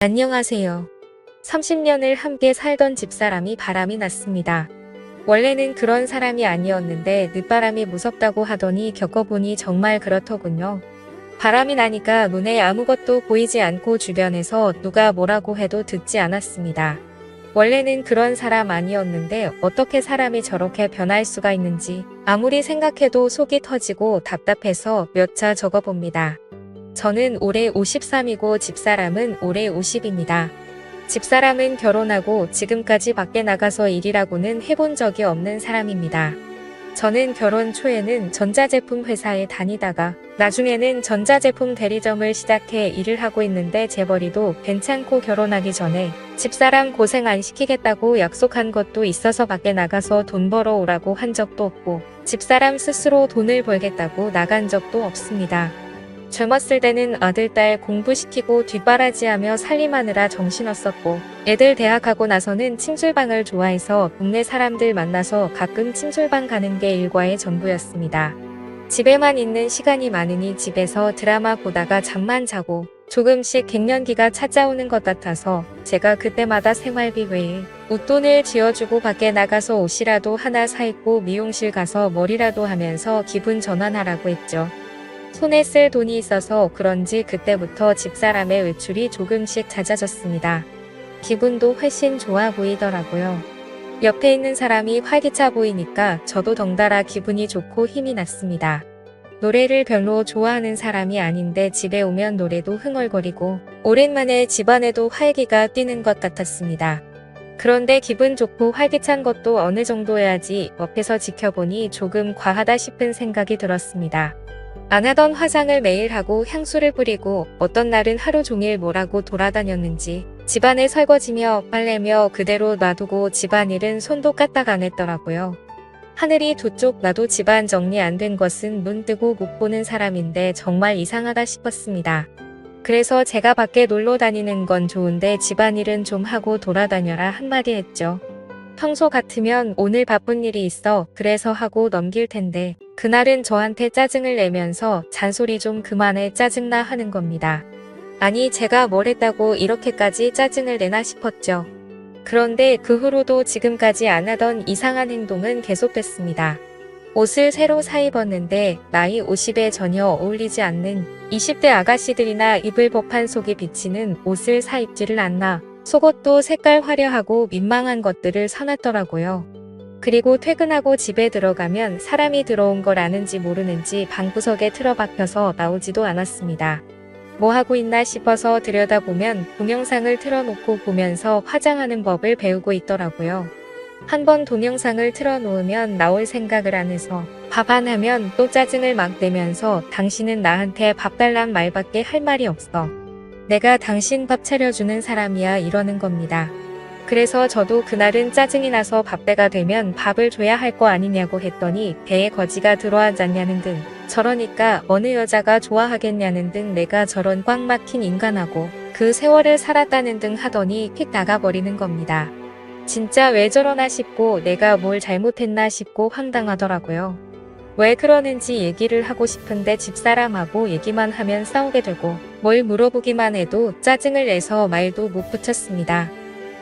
안녕하세요. 30년을 함께 살던 집사람이 바람이 났습니다. 원래는 그런 사람이 아니었는데 늦바람이 무섭다고 하더니 겪어보니 정말 그렇더군요. 바람이 나니까 눈에 아무것도 보이지 않고 주변에서 누가 뭐라고 해도 듣지 않았습니다. 원래는 그런 사람 아니었는데 어떻게 사람이 저렇게 변할 수가 있는지 아무리 생각해도 속이 터지고 답답해서 몇 자 적어봅니다. 저는 올해 53이고 집사람은 올해 50입니다. 집사람은 결혼하고 지금까지 밖에 나가서 일이라고는 해본 적이 없는 사람입니다. 저는 결혼 초에는 전자제품 회사에 다니다가 나중에는 전자제품 대리점을 시작해 일을 하고 있는데 재벌이도 괜찮고 결혼하기 전에 집사람 고생 안 시키겠다고 약속한 것도 있어서 밖에 나가서 돈 벌어 오라고 한 적도 없고 집사람 스스로 돈을 벌겠다고 나간 적도 없습니다. 젊었을 때는 아들, 딸 공부시키고 뒷바라지하며 살림하느라 정신없었고 애들 대학 가고 나서는 침술방을 좋아해서 동네 사람들 만나서 가끔 침술방 가는 게 일과의 전부였습니다. 집에만 있는 시간이 많으니 집에서 드라마 보다가 잠만 자고 조금씩 갱년기가 찾아오는 것 같아서 제가 그때마다 생활비 외에 웃돈을 쥐어주고 밖에 나가서 옷이라도 하나 사 입고 미용실 가서 머리라도 하면서 기분 전환하라고 했죠. 손에 쓸 돈이 있어서 그런지 그때부터 집사람의 외출이 조금씩 잦아졌습니다. 기분도 훨씬 좋아 보이더라고요. 옆에 있는 사람이 활기차 보이니까 저도 덩달아 기분이 좋고 힘이 났습니다. 노래를 별로 좋아하는 사람이 아닌데 집에 오면 노래도 흥얼거리고 오랜만에 집안에도 활기가 뛰는 것 같았습니다. 그런데 기분 좋고 활기찬 것도 어느 정도여야지 옆에서 지켜보니 조금 과하다 싶은 생각이 들었습니다. 안 하던 화장을 매일 하고 향수를 뿌리고 어떤 날은 하루 종일 뭐라고 돌아다녔는지 집안에 설거지며 빨래며 그대로 놔두고 집안일은 손도 까딱 안 했더라고요. 하늘이 두 쪽 나도 집안 정리 안 된 것은 눈 뜨고 못 보는 사람인데 정말 이상하다 싶었습니다. 그래서 제가 밖에 놀러 다니는 건 좋은데 집안일은 좀 하고 돌아다녀라 한마디 했죠. 평소 같으면 오늘 바쁜 일이 있어 그래서 하고 넘길 텐데 그날은 저한테 짜증을 내면서 잔소리 좀 그만해 짜증나 하는 겁니다. 아니 제가 뭘 했다고 이렇게까지 짜증을 내나 싶었죠. 그런데 그 후로도 지금까지 안 하던 이상한 행동은 계속됐습니다. 옷을 새로 사 입었는데 나이 50에 전혀 어울리지 않는 20대 아가씨들이나 입을 법한 속이 비치는 옷을 사 입지를 않나 속옷도 색깔 화려하고 민망한 것들을 사놨더라고요. 그리고 퇴근하고 집에 들어가면 사람이 들어온 걸 아는지 모르는지 방구석에 틀어박혀서 나오지도 않았습니다. 뭐 하고 있나 싶어서 들여다보면 동영상을 틀어놓고 보면서 화장하는 법을 배우고 있더라고요. 한번 동영상을 틀어놓으면 나올 생각을 안 해서 밥 안 하면 또 짜증을 막 내면서 당신은 나한테 밥 달란 말밖에 할 말이 없어. 내가 당신 밥 차려주는 사람이야 이러는 겁니다. 그래서 저도 그날은 짜증이 나서 밥때가 되면 밥을 줘야 할 거 아니냐고 했더니 배에 거지가 들어앉았냐는 등 저러니까 어느 여자가 좋아하겠냐는 등 내가 저런 꽉 막힌 인간하고 그 세월을 살았다는 등 하더니 휙 나가버리는 겁니다. 진짜 왜 저러나 싶고 내가 뭘 잘못했나 싶고 황당하더라고요. 왜 그러는지 얘기를 하고 싶은데 집사람하고 얘기만 하면 싸우게 되고 뭘 물어보기만 해도 짜증을 내서 말도 못 붙였습니다.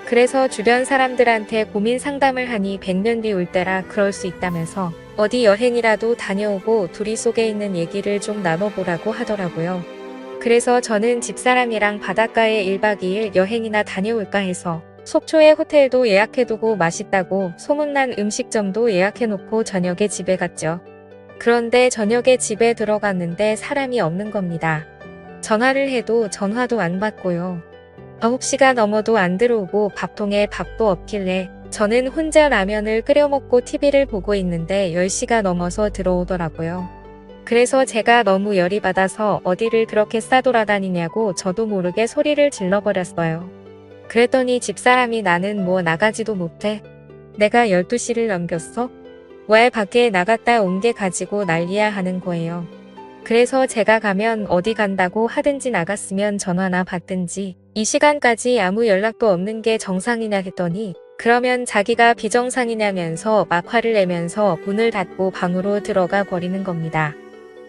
그래서 주변 사람들한테 고민 상담을 하니 100년 뒤 올 때라 그럴 수 있다면서 어디 여행이라도 다녀오고 둘이 속에 있는 얘기를 좀 나눠보라고 하더라고요. 그래서 저는 집사람이랑 바닷가에 1박 2일 여행이나 다녀올까 해서 속초에 호텔도 예약해두고 맛있다고 소문난 음식점도 예약해놓고 저녁에 집에 갔죠. 그런데 저녁에 집에 들어갔는데 사람이 없는 겁니다. 전화를 해도 전화도 안 받고요. 9시가 넘어도 안 들어오고 밥통에 밥도 없길래 저는 혼자 라면을 끓여 먹고 TV를 보고 있는데 10시가 넘어서 들어오더라고요. 그래서 제가 너무 열이 받아서 어디를 그렇게 싸돌아다니냐고 저도 모르게 소리를 질러버렸어요. 그랬더니 집사람이 나는 뭐 나가지도 못해. 내가 12시를 넘겼어? 왜 밖에 나갔다 온 게 가지고 난리야 하는 거예요. 그래서 제가 가면 어디 간다고 하든지 나갔으면 전화나 받든지 이 시간까지 아무 연락도 없는 게 정상이냐 했더니 그러면 자기가 비정상이냐면서 막 화를 내면서 문을 닫고 방으로 들어가 버리는 겁니다.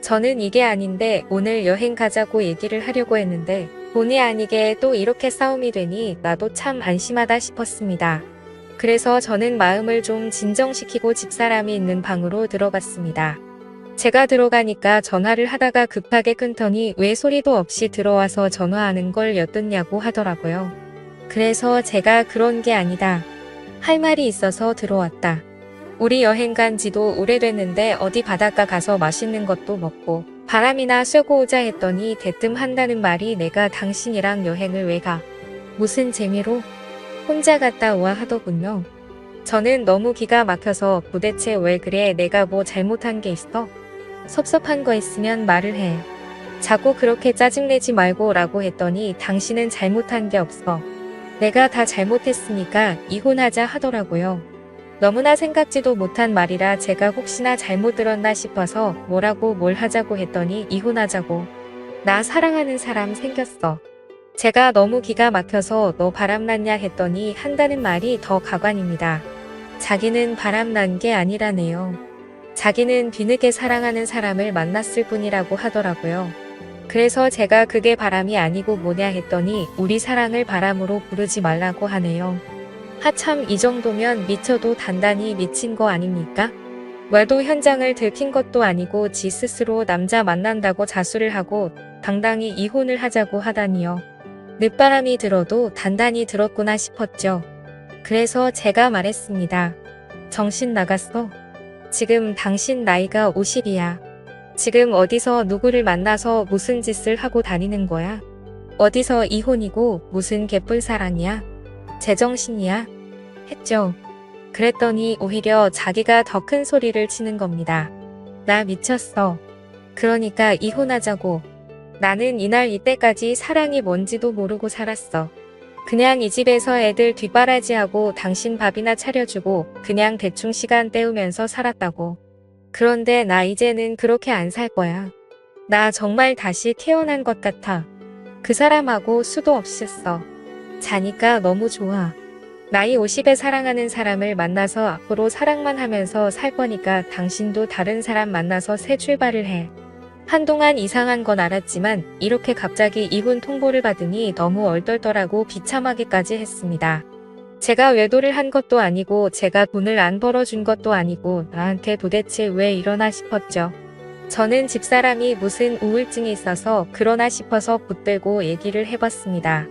저는 이게 아닌데 오늘 여행 가자고 얘기를 하려고 했는데 본의 아니게 또 이렇게 싸움이 되니 나도 참 안심하다 싶었습니다. 그래서 저는 마음을 좀 진정시키고 집사람이 있는 방으로 들어갔습니다. 제가 들어가니까 전화를 하다가 급하게 끊더니 왜 소리도 없이 들어와서 전화하는 걸 엿듣냐고 하더라고요. 그래서 제가 그런 게 아니다. 할 말이 있어서 들어왔다. 우리 여행 간 지도 오래됐는데 어디 바닷가 가서 맛있는 것도 먹고 바람이나 쐬고 오자 했더니 대뜸 한다는 말이 내가 당신이랑 여행을 왜 가? 무슨 재미로? 혼자 갔다 와 하더군요. 저는 너무 기가 막혀서 도대체 왜 그래? 내가 뭐 잘못한 게 있어? 섭섭한 거 있으면 말을 해. 자꾸 그렇게 짜증내지 말고 라고 했더니 당신은 잘못한 게 없어. 내가 다 잘못했으니까 이혼하자 하더라고요. 너무나 생각지도 못한 말이라 제가 혹시나 잘못 들었나 싶어서 뭐라고 뭘 하자고 했더니 이혼하자고. 나 사랑하는 사람 생겼어. 제가 너무 기가 막혀서 너 바람났냐 했더니 한다는 말이 더 가관입니다. 자기는 바람난 게 아니라네요. 자기는 뒤늦게 사랑하는 사람을 만났을 뿐이라고 하더라고요. 그래서 제가 그게 바람이 아니고 뭐냐 했더니 우리 사랑을 바람으로 부르지 말라고 하네요. 하참 이 정도면 미쳐도 단단히 미친 거 아닙니까? 외도 현장을 들킨 것도 아니고 지 스스로 남자 만난다고 자수를 하고 당당히 이혼을 하자고 하다니요. 늦바람이 들어도 단단히 들었구나 싶었죠. 그래서 제가 말했습니다. 정신 나갔어? 지금 당신 나이가 50이야. 지금 어디서 누구를 만나서 무슨 짓을 하고 다니는 거야? 어디서 이혼이고 무슨 개뿔 사랑이야? 제정신이야? 했죠. 그랬더니 오히려 자기가 더 큰 소리를 치는 겁니다. 나 미쳤어. 그러니까 이혼하자고. 나는 이날 이때까지 사랑이 뭔지도 모르고 살았어. 그냥 이 집에서 애들 뒷바라지하고 당신 밥이나 차려주고 그냥 대충 시간 때우면서 살았다고. 그런데 나 이제는 그렇게 안 살 거야. 나 정말 다시 태어난 것 같아. 그 사람하고 수도 없이 했어. 자니까 너무 좋아. 나이 50에 사랑하는 사람을 만나서 앞으로 사랑만 하면서 살 거니까 당신도 다른 사람 만나서 새 출발을 해. 한동안 이상한 건 알았지만 이렇게 갑자기 이혼 통보를 받으니 너무 얼떨떨하고 비참하게까지 했습니다. 제가 외도를 한 것도 아니고 제가 돈을 안 벌어준 것도 아니고 나한테 도대체 왜 이러나 싶었죠. 저는 집사람이 무슨 우울증이 있어서 그러나 싶어서 붙들고 얘기를 해봤습니다.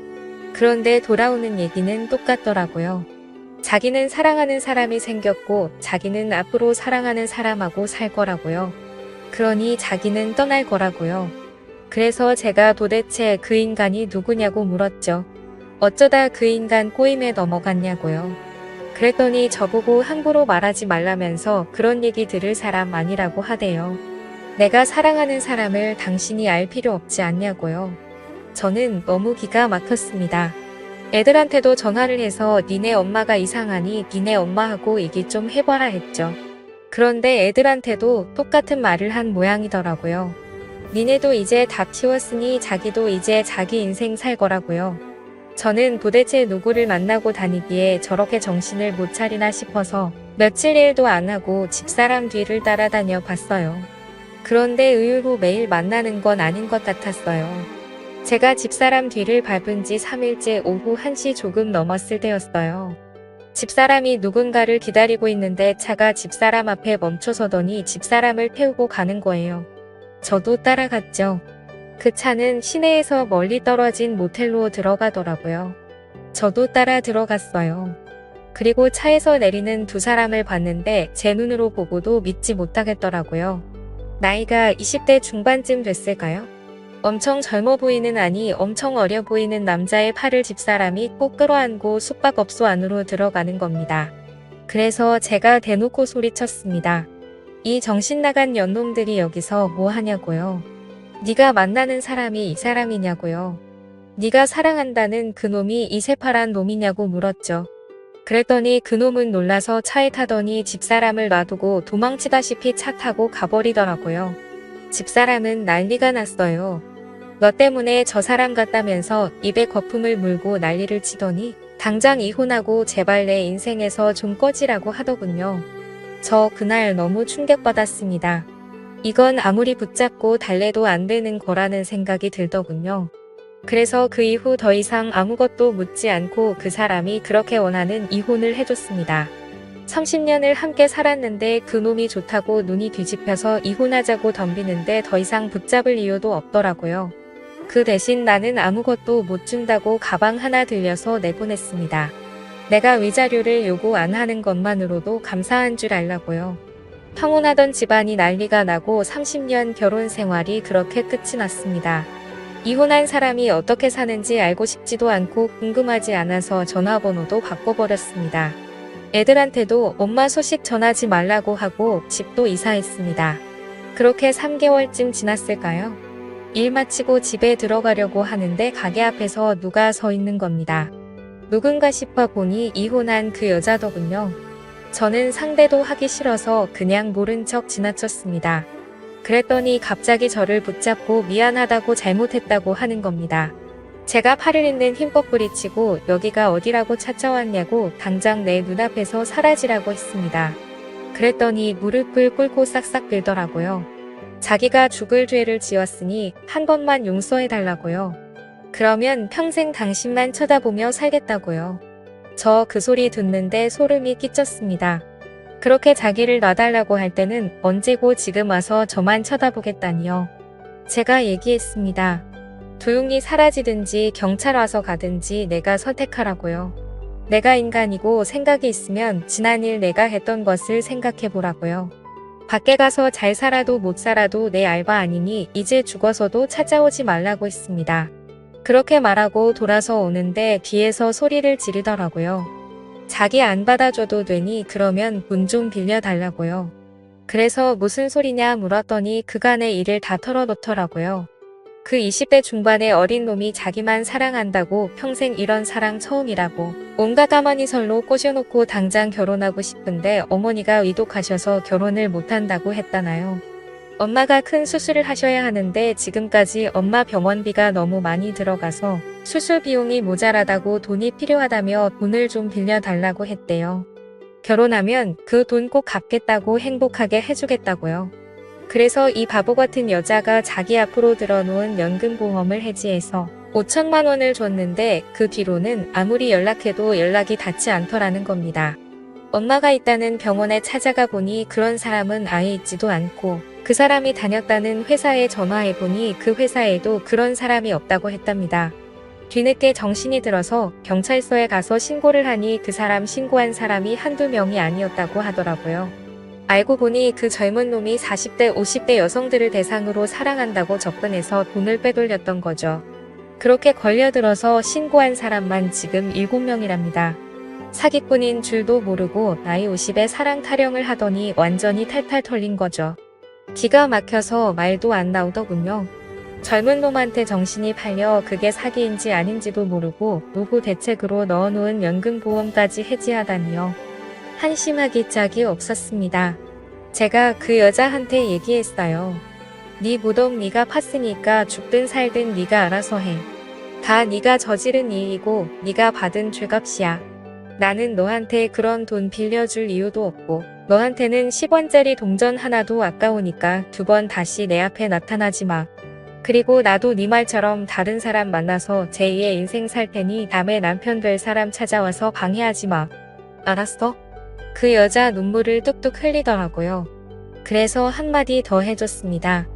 그런데 돌아오는 얘기는 똑같더라고요. 자기는 사랑하는 사람이 생겼고 자기는 앞으로 사랑하는 사람하고 살 거라고요. 그러니 자기는 떠날 거라고요. 그래서 제가 도대체 그 인간이 누구냐고 물었죠. 어쩌다 그 인간 꼬임에 넘어갔냐고요. 그랬더니 저보고 함부로 말하지 말라면서 그런 얘기 들을 사람 아니라고 하대요. 내가 사랑하는 사람을 당신이 알 필요 없지 않냐고요. 저는 너무 기가 막혔습니다. 애들한테도 전화를 해서 니네 엄마가 이상하니 니네 엄마하고 얘기 좀 해봐라 했죠. 그런데 애들한테도 똑같은 말을 한 모양이더라고요. 니네도 이제 다 키웠으니 자기도 이제 자기 인생 살 거라고요. 저는 도대체 누구를 만나고 다니기에 저렇게 정신을 못 차리나 싶어서 며칠 일도 안 하고 집사람 뒤를 따라다녀 봤어요. 그런데 의외로 매일 만나는 건 아닌 것 같았어요. 제가 집사람 뒤를 밟은 지 3일째 오후 1시 조금 넘었을 때였어요. 집사람이 누군가를 기다리고 있는데 차가 집사람 앞에 멈춰서더니 집사람을 태우고 가는 거예요. 저도 따라갔죠. 그 차는 시내에서 멀리 떨어진 모텔로 들어가더라고요. 저도 따라 들어갔어요. 그리고 차에서 내리는 두 사람을 봤는데 제 눈으로 보고도 믿지 못하겠더라고요. 나이가 20대 중반쯤 됐을까요? 엄청 젊어 보이는 아니 엄청 어려 보이는 남자의 팔을 집사람이 꼭 끌어안고 숙박업소 안으로 들어가는 겁니다. 그래서 제가 대놓고 소리쳤습니다. 이 정신나간 연놈들이 여기서 뭐 하냐고요. 네가 만나는 사람이 이 사람이냐고요. 네가 사랑한다는 그 놈이 이 새파란 놈이냐고 물었죠. 그랬더니 그 놈은 놀라서 차에 타더니 집사람을 놔두고 도망치다시피 차 타고 가버리더라고요. 집사람은 난리가 났어요. 너 때문에 저 사람 같다면서 입에 거품을 물고 난리를 치더니 당장 이혼하고 제발 내 인생에서 좀 꺼지라고 하더군요. 저 그날 너무 충격받았습니다. 이건 아무리 붙잡고 달래도 안 되는 거라는 생각이 들더군요. 그래서 그 이후 더 이상 아무것도 묻지 않고 그 사람이 그렇게 원하는 이혼을 해줬습니다. 30년을 함께 살았는데 그놈이 좋다고 눈이 뒤집혀서 이혼하자고 덤비는데 더 이상 붙잡을 이유도 없더라고요. 그 대신 나는 아무것도 못 준다고 가방 하나 들려서 내보냈습니다. 내가 위자료를 요구 안 하는 것만으로도 감사한 줄 알라고요. 평온하던 집안이 난리가 나고 30년 결혼 생활이 그렇게 끝이 났습니다. 이혼한 사람이 어떻게 사는지 알고 싶지도 않고 궁금하지 않아서 전화번호도 바꿔버렸습니다. 애들한테도 엄마 소식 전하지 말라고 하고 집도 이사했습니다. 그렇게 3개월쯤 지났을까요? 일 마치고 집에 들어가려고 하는데 가게 앞에서 누가 서 있는 겁니다. 누군가 싶어 보니 이혼한 그 여자더군요. 저는 상대도 하기 싫어서 그냥 모른 척 지나쳤습니다. 그랬더니 갑자기 저를 붙잡고 미안하다고 잘못했다고 하는 겁니다. 제가 팔을 잇는 힘껏 부리치고 여기가 어디라고 찾아왔냐고 당장 내 눈앞에서 사라지라고 했습니다. 그랬더니 무릎을 꿇고 싹싹 빌더라고요. 자기가 죽을 죄를 지었으니 한 번만 용서해달라고요. 그러면 평생 당신만 쳐다보며 살겠다고요. 저 그 소리 듣는데 소름이 끼쳤습니다. 그렇게 자기를 놔달라고 할 때는 언제고 지금 와서 저만 쳐다보겠다니요. 제가 얘기했습니다. 조용히 사라지든지 경찰 와서 가든지 내가 선택하라고요. 내가 인간이고 생각이 있으면 지난 일 내가 했던 것을 생각해보라고요. 밖에 가서 잘 살아도 못 살아도 내 알바 아니니 이제 죽어서도 찾아오지 말라고 했습니다. 그렇게 말하고 돌아서 오는데 뒤에서 소리를 지르더라고요. 자기 안 받아줘도 되니 그러면 돈 좀 빌려달라고요. 그래서 무슨 소리냐 물었더니 그간의 일을 다 털어놓더라고요. 그 20대 중반의 어린 놈이 자기만 사랑한다고 평생 이런 사랑 처음이라고 온갖 가마니설로 꼬셔놓고 당장 결혼하고 싶은데 어머니가 위독하셔서 결혼을 못한다고 했다나요. 엄마가 큰 수술을 하셔야 하는데 지금까지 엄마 병원비가 너무 많이 들어가서 수술 비용이 모자라다고 돈이 필요하다며 돈을 좀 빌려달라고 했대요. 결혼하면 그 돈 꼭 갚겠다고 행복하게 해주겠다고요. 그래서 이 바보 같은 여자가 자기 앞으로 들어놓은 연금보험을 해지해서 5천만 원을 줬는데 그 뒤로는 아무리 연락해도 연락이 닿지 않더라는 겁니다. 엄마가 있다는 병원에 찾아가 보니 그런 사람은 아예 있지도 않고 그 사람이 다녔다는 회사에 전화해보니 그 회사에도 그런 사람이 없다고 했답니다. 뒤늦게 정신이 들어서 경찰서에 가서 신고를 하니 그 사람 신고한 사람이 한두 명이 아니었다고 하더라고요. 알고 보니 그 젊은 놈이 40대 50대 여성들을 대상으로 사랑한다고 접근해서 돈을 빼돌렸던 거죠. 그렇게 걸려들어서 신고한 사람만 지금 7명이랍니다. 사기꾼인 줄도 모르고 나이 50에 사랑 타령을 하더니 완전히 탈탈 털린 거죠. 기가 막혀서 말도 안 나오더군요. 젊은 놈한테 정신이 팔려 그게 사기인지 아닌지도 모르고 노후 대책으로 넣어놓은 연금보험까지 해지하다니요. 한심하기 짝이 없었습니다. 제가 그 여자한테 얘기했어요. 네 무덤 네가 팠으니까 죽든 살든 네가 알아서 해. 다 네가 저지른 일이고 네가 받은 죄값이야. 나는 너한테 그런 돈 빌려줄 이유도 없고 너한테는 10원짜리 동전 하나도 아까우니까 2번 다시 내 앞에 나타나지 마. 그리고 나도 네 말처럼 다른 사람 만나서 제2의 인생 살 테니 남의 남편 될 사람 찾아와서 방해하지 마. 알았어? 그 여자 눈물을 뚝뚝 흘리더라고요. 그래서 한마디 더 해줬습니다.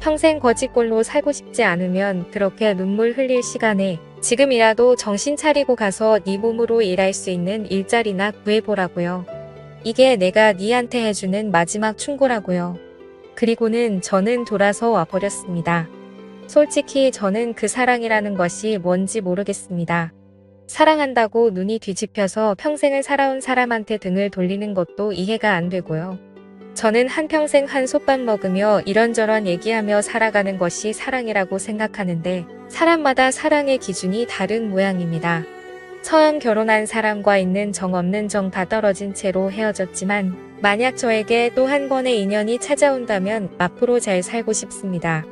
평생 거지꼴로 살고 싶지 않으면 그렇게 눈물 흘릴 시간에 지금이라도 정신 차리고 가서 네 몸으로 일할 수 있는 일자리나 구해보라고요. 이게 내가 네한테 해주는 마지막 충고라고요. 그리고는 저는 돌아서 와버렸습니다. 솔직히 저는 그 사랑이라는 것이 뭔지 모르겠습니다. 사랑한다고 눈이 뒤집혀서 평생을 살아온 사람한테 등을 돌리는 것도 이해가 안 되고요. 저는 한평생 한솥밥 먹으며 이런저런 얘기하며 살아가는 것이 사랑이라고 생각하는데 사람마다 사랑의 기준이 다른 모양입니다. 처음 결혼한 사람과 있는 정 없는 정 다 떨어진 채로 헤어졌지만 만약 저에게 또 한 번의 인연이 찾아온다면 앞으로 잘 살고 싶습니다.